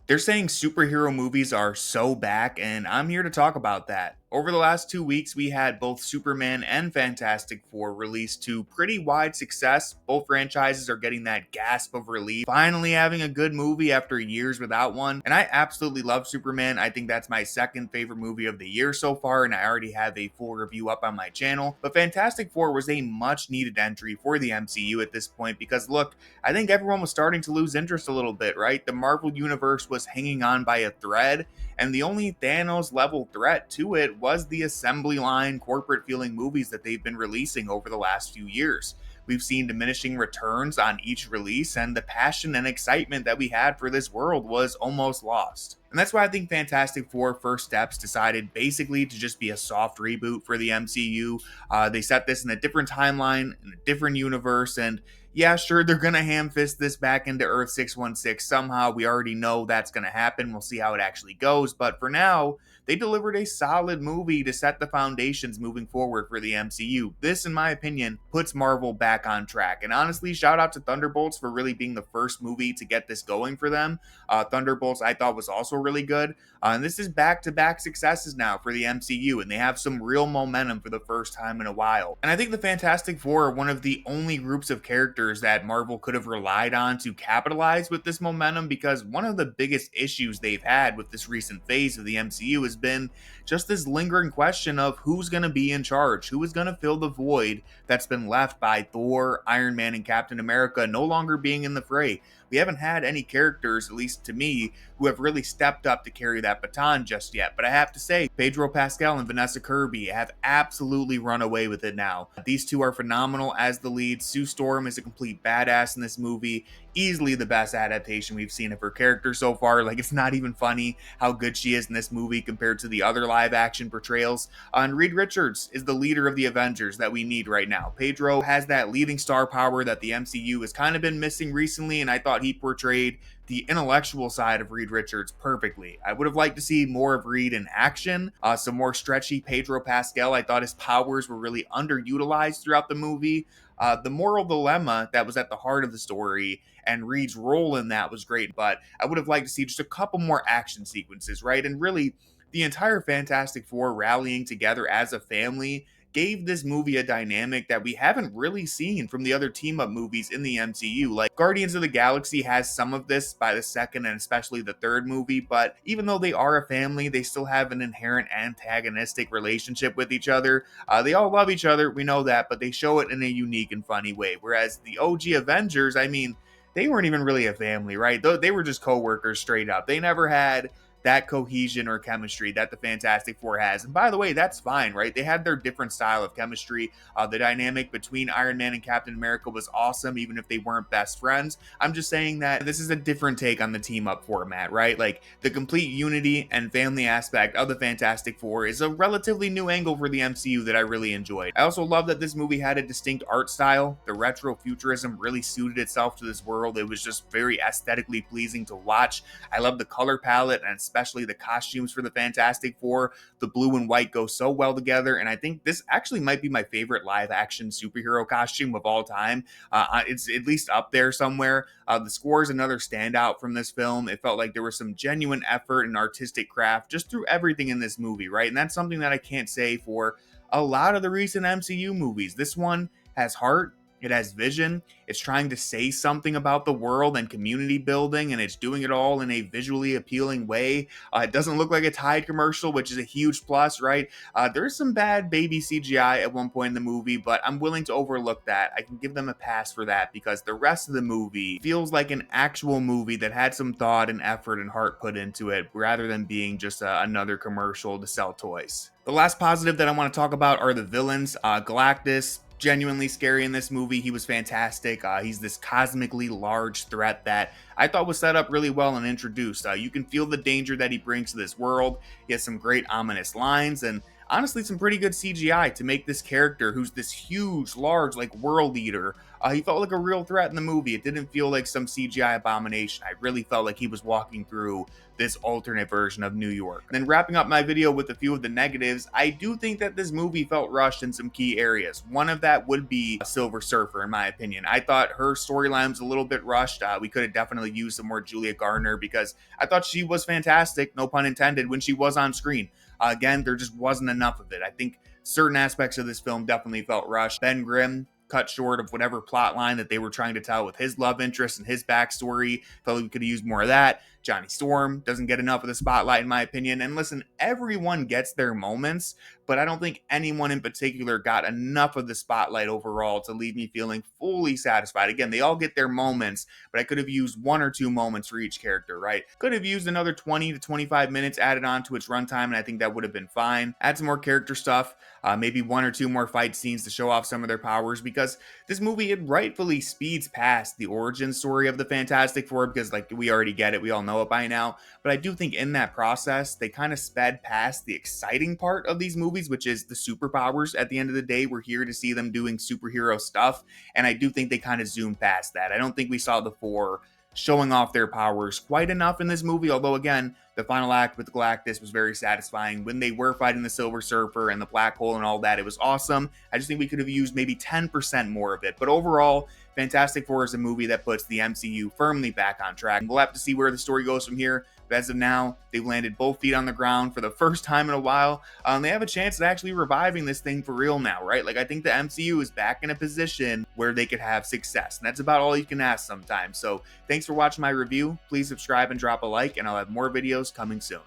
They're saying superhero movies are so back, and I'm here to talk about that. Over the last 2 weeks, we had both Superman and Fantastic Four released to pretty wide success. Both franchises are getting that gasp of relief, finally having a good movie after years without one. And I absolutely love Superman. I think that's my second favorite movie of the year so far, and I already have a full review up on my channel. But Fantastic Four was a much needed entry for the MCU at this point because, look, I think everyone was starting to lose interest a little bit, right? The Marvel Universe was hanging on by a thread, and the only Thanos level threat to it was the assembly line, corporate feeling movies that they've been releasing over the last few years. We've seen diminishing returns on each release, and the passion and excitement that we had for this world was almost lost. And that's why I think Fantastic Four First Steps decided basically to just be a soft reboot for the MCU. They set this in a different timeline, in a different universe, and yeah, sure, they're going to ham fist this back into Earth 616 somehow. We already know that's going to happen. We'll see how it actually goes. But for now, they delivered a solid movie to set the foundations moving forward for the MCU. This, in my opinion, puts Marvel back on track. And honestly, shout out to Thunderbolts for really being the first movie to get this going for them. Thunderbolts, I thought, was also really good. And this is back-to-back successes now for the MCU, and they have some real momentum for the first time in a while. And I think the Fantastic Four are one of the only groups of characters that Marvel could have relied on to capitalize with this momentum, because one of the biggest issues they've had with this recent phase of the MCU has been just this lingering question of who's going to be in charge, who is going to fill the void that's been left by Thor, Iron Man, and Captain America no longer being in the fray. We haven't had any characters, at least to me, who have really stepped up to carry that baton just yet. But I have to say, Pedro Pascal and Vanessa Kirby have absolutely run away with it now. These two are phenomenal as the leads. Sue Storm is a complete badass in this movie. Easily the best adaptation we've seen of her character so far. Like, it's not even funny how good she is in this movie compared to the other live action portrayals. And Reed Richards is the leader of the Avengers that we need right now. Pedro has that leading star power that the MCU has kind of been missing recently, and I thought he portrayed the intellectual side of Reed Richards perfectly. I would have liked to see more of Reed in action, some more stretchy Pedro Pascal. I thought his powers were really underutilized throughout the movie. The moral dilemma that was at the heart of the story and Reed's role in that was great, but I would have liked to see just a couple more action sequences, right? And really, the entire Fantastic Four rallying together as a family gave this movie a dynamic that we haven't really seen from the other team-up movies in the MCU. Like, Guardians of the Galaxy has some of this by the second and especially the third movie, but even though they are a family, they still have an inherent antagonistic relationship with each other. They all love each other, we know that, but they show it in a unique and funny way. Whereas the OG Avengers, I mean, they weren't even really a family, right? They were just co-workers straight up. They never had that cohesion or chemistry that the Fantastic Four has. And by the way, that's fine, right? They had their different style of chemistry. The dynamic between Iron Man and Captain America was awesome, even if they weren't best friends. I'm just saying that this is a different take on the team up format, right? Like, the complete unity and family aspect of the Fantastic Four is a relatively new angle for the MCU that I really enjoyed. I also love that this movie had a distinct art style. The retro futurism really suited itself to this world. It was just very aesthetically pleasing to watch. I love the color palette and especially the costumes for the Fantastic Four. The blue and white go so well together, and I think this actually might be my favorite live action superhero costume of all time. It's at least up there somewhere. The score is another standout from this film. It felt like there was some genuine effort and artistic craft just through everything in this movie, right? And that's something that I can't say for a lot of the recent MCU movies. This one has heart. It has vision. It's trying to say something about the world and community building, and it's doing it all in a visually appealing way. It doesn't look like a Tide commercial, which is a huge plus, right? There's some bad baby CGI at one point in the movie, but I'm willing to overlook that. I can give them a pass for that because the rest of the movie feels like an actual movie that had some thought and effort and heart put into it, rather than being just another commercial to sell toys. The last positive that I want to talk about are the villains. Galactus, genuinely scary in this movie. He was fantastic. He's this cosmically large threat that I thought was set up really well and introduced. You can feel the danger that he brings to this world. He has some great ominous lines, and honestly some pretty good CGI to make this character who's this huge, large, like world eater. He felt like a real threat in the movie. It didn't feel like some CGI abomination. I really felt like he was walking through this alternate version of New York. And then wrapping up my video with a few of the negatives, I do think that this movie felt rushed in some key areas. One of that would be Silver Surfer, in my opinion. I thought her storyline was a little bit rushed. We could have definitely used some more Julia Garner because I thought she was fantastic, no pun intended, when she was on screen. Again, there just wasn't enough of it. I think certain aspects of this film definitely felt rushed. Ben Grimm cut short of whatever plot line that they were trying to tell with his love interest and his backstory. Felt like we could have used more of that. Johnny Storm doesn't get enough of the spotlight, in my opinion. And listen, everyone gets their moments, but I don't think anyone in particular got enough of the spotlight overall to leave me feeling fully satisfied. Again, they all get their moments, but I could have used 1 or 2 moments for each character, right? Could have used another 20 to 25 minutes added on to its runtime, and I think that would have been fine. Add some more character stuff, maybe 1 or 2 more fight scenes to show off some of their powers, because this movie, it rightfully speeds past the origin story of the Fantastic Four, because like we already get it, we all know it by now. But I do think in that process, they kind of sped past the exciting part of these movies, which is the superpowers. At the end of the day, we're here to see them doing superhero stuff, and I do think they kind of zoomed past that. I don't think we saw the Four showing off their powers quite enough in this movie, although again, the final act with Galactus was very satisfying. When they were fighting the Silver Surfer and the black hole and all that, it was awesome. I just think we could have used maybe 10% more of it. But overall, Fantastic Four is a movie that puts the MCU firmly back on track. We'll have to see where the story goes from here. But as of now, they've landed both feet on the ground for the first time in a while. They have a chance at actually reviving this thing for real now, right? Like, I think the MCU is back in a position where they could have success. And that's about all you can ask sometimes. So thanks for watching my review. Please subscribe and drop a like, and I'll have more videos coming soon.